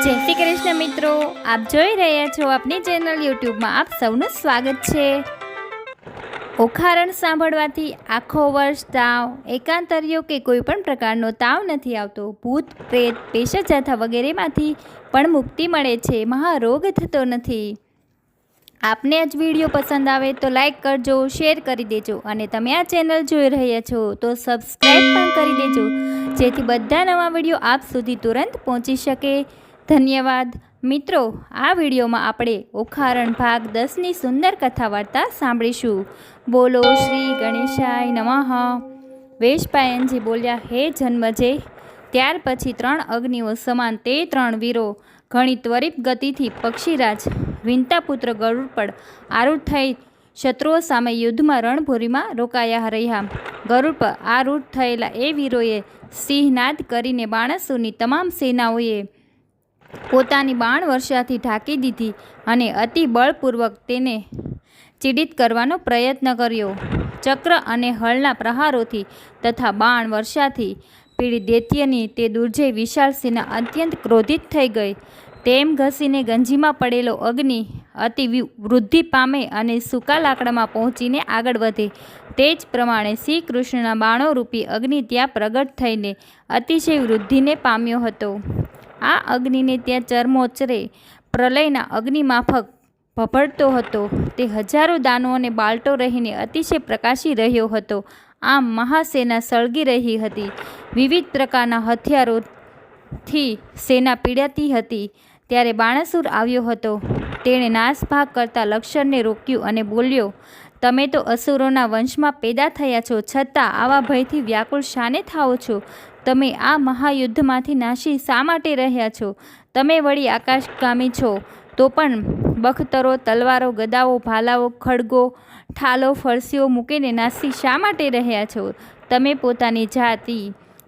જય શ્રી કૃષ્ણ મિત્રો, આપ જોઈ રહ્યા છો આપની ચેનલ યુટ્યુબમાં આપ સૌનું સ્વાગત છે। ઓખારણ સાંભળવાથી આખો વર્ષ તાવ, એકાંતરિયો કે કોઈ પણ પ્રકારનો તાવ નથી આવતો। ભૂત પ્રેત પેશાચાથા વગેરેમાંથી પણ મુક્તિ મળે છે, મહારોગ થતો નથી। આપને આજ વિડીયો પસંદ આવે તો લાઈક કરજો, શેર કરી દેજો અને તમે આ ચેનલ જોઈ રહ્યા છો તો સબસ્ક્રાઈબ પણ કરી દેજો, જેથી બધા નવા વિડીયો આપ સુધી તુરંત પહોંચી શકે। ધન્યવાદ મિત્રો। આ વિડીયોમાં આપણે ઓખારણ ભાગ 10ની સુંદર કથા વાર્તા સાંભળીશું। બોલો શ્રી ગણેશાય નમઃ। વેશપાયનજી બોલ્યા, હે જન્મજે, ત્યાર પછી 3 અગ્નિઓ સમાન તે 3 વીરો ઘણી ત્વરિત ગતિથી પક્ષીરાજ વિંતાપુત્ર ગરુડ પર આરૂઢ થઈ શત્રુઓ સામે યુદ્ધમાં રણભૂરીમાં રોકાયા રહ્યા। ગરુડ પર આરૂઢ થયેલા એ વીરોએ સિંહનાદ કરીને બાણાસુરની તમામ સેનાઓએ પોતાની બાણ વર્ષાથી ઢાંકી દીધી અને અતિ બળપૂર્વક તેને ચીડિત કરવાનો પ્રયત્ન કર્યો। ચક્ર અને હળના પ્રહારોથી તથા બાણ વર્ષાથી પીડિત દૈત્યની તે દુર્જય વિશાળ સેના અત્યંત ક્રોધિત થઈ ગઈ। તેમ ઘસીને ગંજીમાં પડેલો અગ્નિ અતિ વૃદ્ધિ પામે અને સૂકા લાકડામાં પહોંચીને આગળ વધે, તે જ પ્રમાણે શ્રી કૃષ્ણના બાણોરૂપી અગ્નિ ત્યાં પ્રગટ થઈને અતિશય વૃદ્ધિને પામ્યો હતો। આ અગ્નિને ત્યાં ચરમોચરે પ્રલયના અગ્નિમાફક ભભળતો હતો। તે હજારો દાનોને બાળતો રહીને અતિશય પ્રકાશી રહ્યો હતો। આમ મહાસેના સળગી રહી હતી। વિવિધ પ્રકારના હથિયારોથી સેના પીડાતી હતી। ત્યારે બાણાસુર આવ્યો હતો। તેણે નાસભાગ કરતા લક્ષણને રોક્યું અને બોલ્યો, તમે તો અસુરોના વંશમાં પેદા થયા છો, છતાં આવા ભયથી વ્યાકુળ શાને થાઓ છો? તમે આ મહાયુદ્ધમાંથી નાસી શા માટે રહ્યા છો? તમે વળી આકાશગામી છો તો પણ બખ્તરો, તલવારો, ગદાઓ, ભાલાઓ, ખડગો, ઠાલો, ફરસીઓ મૂકીને નાસી શા માટે રહ્યા છો? તમે પોતાની જાતિ,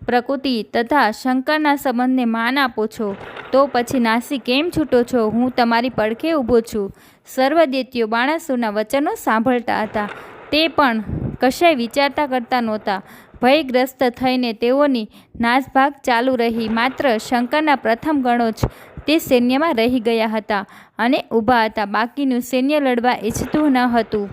પ્રકૃતિ તથા શંકરના સંબંધને માન આપો છો તો પછી નાસી કેમ છૂટો છો? હું તમારી પડખે ઊભો છું। સર્વ દૈત્યો બાણાસુરના વચનો સાંભળતા હતા, તે પણ કશાય વિચારતા કરતા નહોતા। ભયગ્રસ્ત થઈને તેઓની નાસભાગ ચાલુ રહી। માત્ર શંકરના પ્રથમ ગણો જ તે સૈન્યમાં રહી ગયા હતા અને ઊભા હતા, બાકીનું સૈન્ય લડવા ઈચ્છતું ન હતું।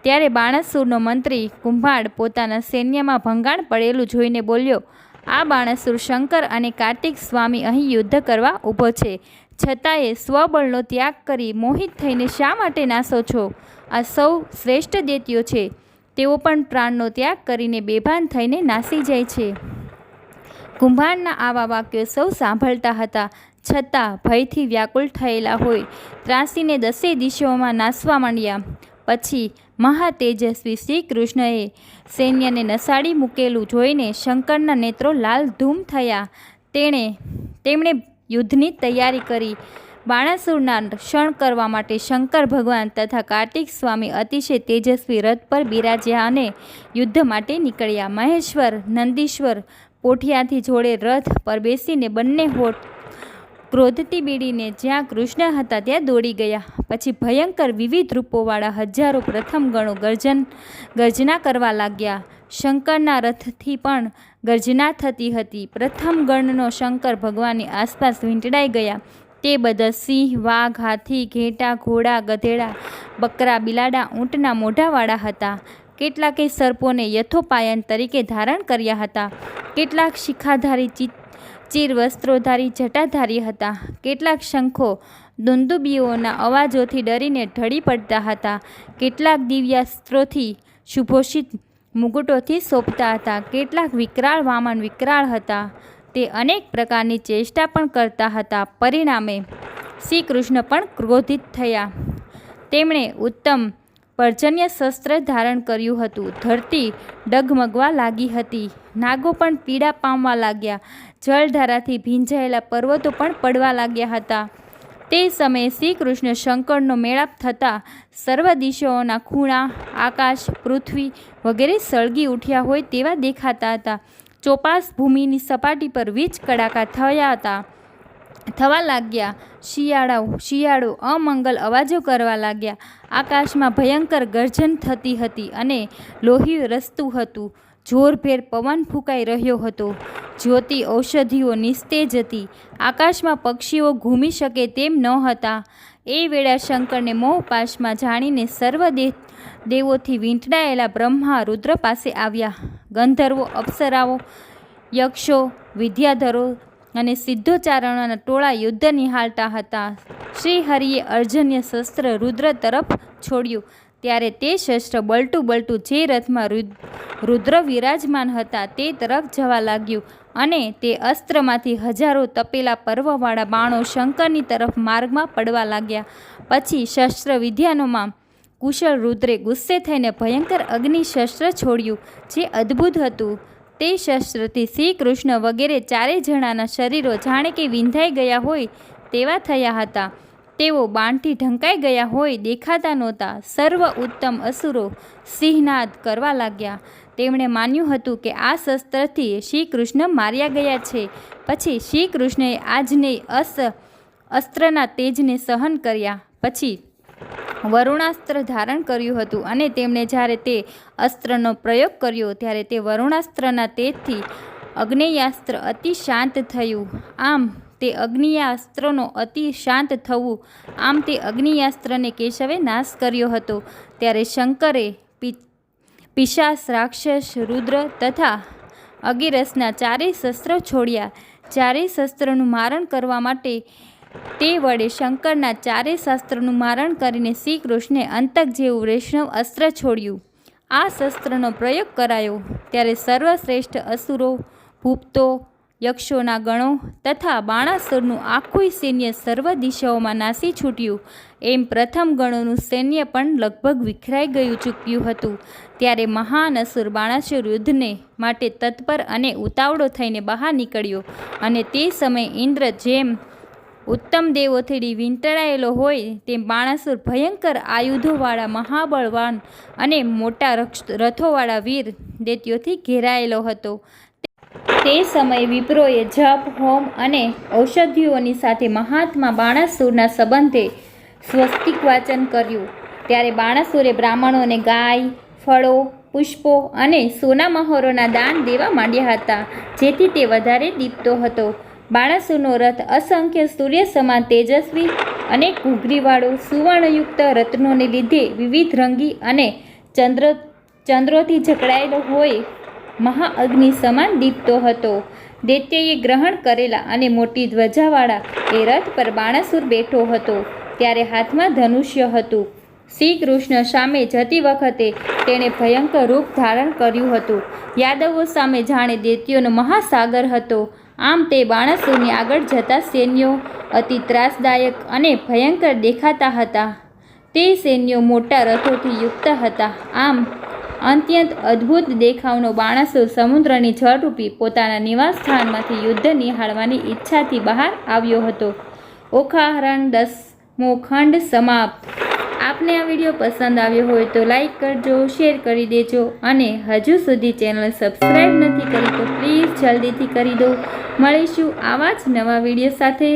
ત્યારે બાણાસુરનો મંત્રી કુંભાડ પોતાના સૈન્યમાં ભંગાણ પડેલું જોઈને બોલ્યો, આ બાણાસુર શંકર અને કાર્તિક સ્વામી અહીં યુદ્ધ કરવા ઊભો છે, છતાંય સ્વબળનો ત્યાગ કરી મોહિત થઈને શા માટે નાસો છો? આ સૌ શ્રેષ્ઠ દૈત્યો છે, તેઓ પણ પ્રાણનો ત્યાગ કરીને બેભાન થઈને નાસી જાય છે। કુંભારના આવા વાક્યો સૌ સાંભળતા હતા, છતાં ભયથી વ્યાકુળ થયેલા હોય ત્રાસીને 10 દિશાઓમાં નાસવા માંડ્યા। પછી મહાતેજસ્વી શ્રી કૃષ્ણએ સૈન્યને નસાડી મૂકેલું જોઈને શંકરના નેત્રો લાલધૂમ થયા। તેમણે યુદ્ધની તૈયારી કરી। બાણાસુરના ક્ષણ કરવા માટે શંકર ભગવાન તથા કાર્તિક સ્વામી અતિશય તેજસ્વી રથ પર બિરાજ્યા અને યુદ્ધ માટે નીકળ્યા। મહેશ્વર, નંદીશ્વર પોઠિયાથી જોડે રથ પર બેસીને બંને હોઠ ક્રોધથી બીડીને જ્યાં કૃષ્ણ હતા ત્યાં દોડી ગયા। પછી ભયંકર વિવિધ રૂપોવાળા હજારો પ્રથમ ગણો ગર્જના કરવા લાગ્યા। શંકરના રથથી પણ ગર્જના થતી હતી। પ્રથમ ગણનો શંકર ભગવાનની આસપાસ વીંટળાઈ ગયા। તે બધા સિંહ, વાઘ, હાથી, ઘેટા, ઘોડા, ગધેડા, બકરા, બિલાડા, ઊંટના મોઢાવાળા હતા। કેટલાકે સર્પોને યથોપાયન તરીકે ધારણ કર્યા હતા। કેટલાક શિખાધારી ચીર વસ્ત્રોધારી જટાધારી હતા। કેટલાક શંખો દુંદુબીઓના અવાજોથી ડરીને ઢળી પડતા હતા। કેટલાક દિવ્યાસ્ત્રોથી સુભૂષિત મુગુટોથી શોભતા હતા। કેટલાક વિકરાળ વામન વિકરાળ હતા। તે અનેક પ્રકારની ચેષ્ટા પણ કરતા હતા। પરિણામે શ્રી કૃષ્ણ પણ ક્રોધિત થયા। તેમણે ઉત્તમ પર્જન્ય શસ્ત્ર ધારણ કર્યું હતું। ધરતી ડગમગવા લાગી હતી। નાગો પણ પીડા પામવા લાગ્યા। જળધારાથી ભીંજાયેલા પર્વતો પણ પડવા લાગ્યા હતા। તે સમયે શ્રી કૃષ્ણ શંકરનો મેળાપ થતાં સર્વ દિશાઓના ખૂણા, આકાશ, પૃથ્વી વગેરે સળગી ઉઠ્યા હોય તેવા દેખાતા હતા। ચોપાસ ભૂમિની સપાટી પર વીજ કડાકા થવા લાગ્યા। શિયાળો અમંગલ અવાજો કરવા લાગ્યા। આકાશમાં ભયંકર ગર્જન થતી હતી અને લોહી રસતું હતું। જોરભેર પવન ફૂંકાઈ રહ્યો હતો. જ્યોતિ ઔષધિઓ નિસ્તેજ હતી. આકાશમાં પક્ષીઓ ઘૂમી શકે તેમ ન હતા. એ વેળા શંકરને મોહપાશમાં જાણીને સર્વ દેવોથી વીંટળાયેલા બ્રહ્મા રુદ્ર પાસે આવ્યા. ગંધર્વો, અપ્સરાઓ, યક્ષો, વિદ્યાધરો અને સિદ્ધોચારણોના ટોળા યુદ્ધ નિહાળતા હતા. શ્રી હરિએ અર્જન્ય શસ્ત્ર રુદ્ર તરફ છોડ્યું ત્યારે તે શસ્ત્ર બલટું બલટું જે રથમાં રુદ્ર વિરાજમાન હતા તે તરફ જવા લાગ્યું અને તે અસ્ત્રમાંથી હજારો તપેલા પર્વવાળા બાણો શંકરની તરફ માર્ગમાં પડવા લાગ્યા. પછી શસ્ત્ર વિદ્યાનોમાં કુશળ રુદ્રે ગુસ્સે થઈને ભયંકર અગ્નિ શસ્ત્ર છોડ્યું જે અદ્ભુત હતું. તે શસ્ત્રથી શ્રી કૃષ્ણ વગેરે ચારે જણાના શરીરો જાણે કે વિંધાઈ ગયા હોય તેવા થયા હતા. તેઓ બાણથી ઢંકાઈ ગયા હોય દેખાતા નહોતા. સર્વ ઉત્તમ અસુરો સિંહનાદ કરવા લાગ્યા. તેમણે માન્યું હતું કે આ શસ્ત્રથી શ્રી કૃષ્ણ માર્યા ગયા છે. પછી શ્રી કૃષ્ણએ આજને અસ્ત્રના તેજને સહન કર્યા. પછી વરુણાસ્ત્ર ધારણ કર્યું હતું અને તેમણે જ્યારે તે અસ્ત્રનો પ્રયોગ કર્યો ત્યારે તે વરુણાસ્ત્રના તેજથી અગ્નેયાસ્ત્ર અતિ શાંત થયું. આમ તે અગ્નિયાસ્ત્રનો અતિ શાંત થવું આમ તે અગ્નિયાસ્ત્રને કેશવે નાશ કર્યો હતો. ત્યારે શંકરે પિશાચ, રાક્ષસ, રુદ્ર તથા અગિરસના ચારેય શસ્ત્રો છોડ્યા. ચારેય શસ્ત્રનું મારણ કરવા માટે તે વડે શંકરના ચારેય શાસ્ત્રોનું મારણ કરીને શ્રી કૃષ્ણે અંતક જેવું વૈષ્ણવ અસ્ત્ર છોડ્યું. આ શસ્ત્રનો પ્રયોગ કરાયો ત્યારે સર્વશ્રેષ્ઠ અસુરો, ભૂપતો, યક્ષોના ગણો તથા બાણાસુરનું આખું સૈન્ય સર્વ દિશાઓમાં નાસી છૂટ્યું. એમ પ્રથમ ગણોનું સૈન્ય પણ લગભગ વિખરાઈ ગયું ચૂક્યું હતું. ત્યારે મહાન અસુર બાણાસુર યુદ્ધને માટે તત્પર અને ઉતાવળો થઈને બહાર નીકળ્યો અને તે સમયે ઇન્દ્ર જેમ ઉત્તમ દેવોથી વીંટળાયેલો હોય તેમ બાણાસુર ભયંકર આયુધોવાળા મહાબળવાન અને મોટા રથોવાળા વીર દૈત્યોથી ઘેરાયેલો હતો. તે સમયે વિપ્રોએ જપ, હોમ અને ઔષધિઓની સાથે મહાત્મા બાણાસુરના સંબંધે સ્વસ્તિક વાચન કર્યું. ત્યારે બાણાસુરે બ્રાહ્મણોને ગાય, ફળો, પુષ્પો અને સોના મહોરોના દાન દેવા માંડ્યા હતા જેથી તે વધારે દીપતો હતો. બાણાસુરનો રથ અસંખ્ય સૂર્ય સમાન તેજસ્વી અને ઘૂઘરીવાળો સુવર્ણયુક્ત રત્નોને લીધે વિવિધ રંગી અને ચંદ્રોથી જકડાયેલો હોય મહાઅગ્નિ સમાન દીપતો હતો. દૈત્યએ ગ્રહણ કરેલા અને મોટી ધ્વજાવાળા એ રથ પર બાણાસુર બેઠો હતો. ત્યારે હાથમાં ધનુષ્ય હતું. શ્રી કૃષ્ણ સામે જતી વખતે તેણે ભયંકર રૂપ ધારણ કર્યું હતું. યાદવો સામે જાણે દૈત્યોનો મહાસાગર હતો. આમ તે બાણાસુરની આગળ જતા સૈન્યો અતિ ત્રાસદાયક અને ભયંકર દેખાતા હતા. તે સૈન્યો મોટા રથોથી યુક્ત હતા. આમ અત્યંત અદ્ભુત દેખાવનો બાણાસુર સમુદ્રની જળરૂપી પોતાના નિવાસ સ્થાનમાંથી યુદ્ધ નિહાળવાની ઈચ્છાથી બહાર આવ્યો હતો. ઓખાહરણ 10મો ખંડ સમાપ્ત. આપને આ વિડીયો પસંદ આવ્યો હોય તો લાઈક કરજો, શેર કરી દેજો અને હજુ સુધી ચેનલ સબસ્ક્રાઈબ નથી કરી તો પ્લીઝ જલ્દીથી કરી દો. મળીશું આવા જ નવા વિડીયો સાથે.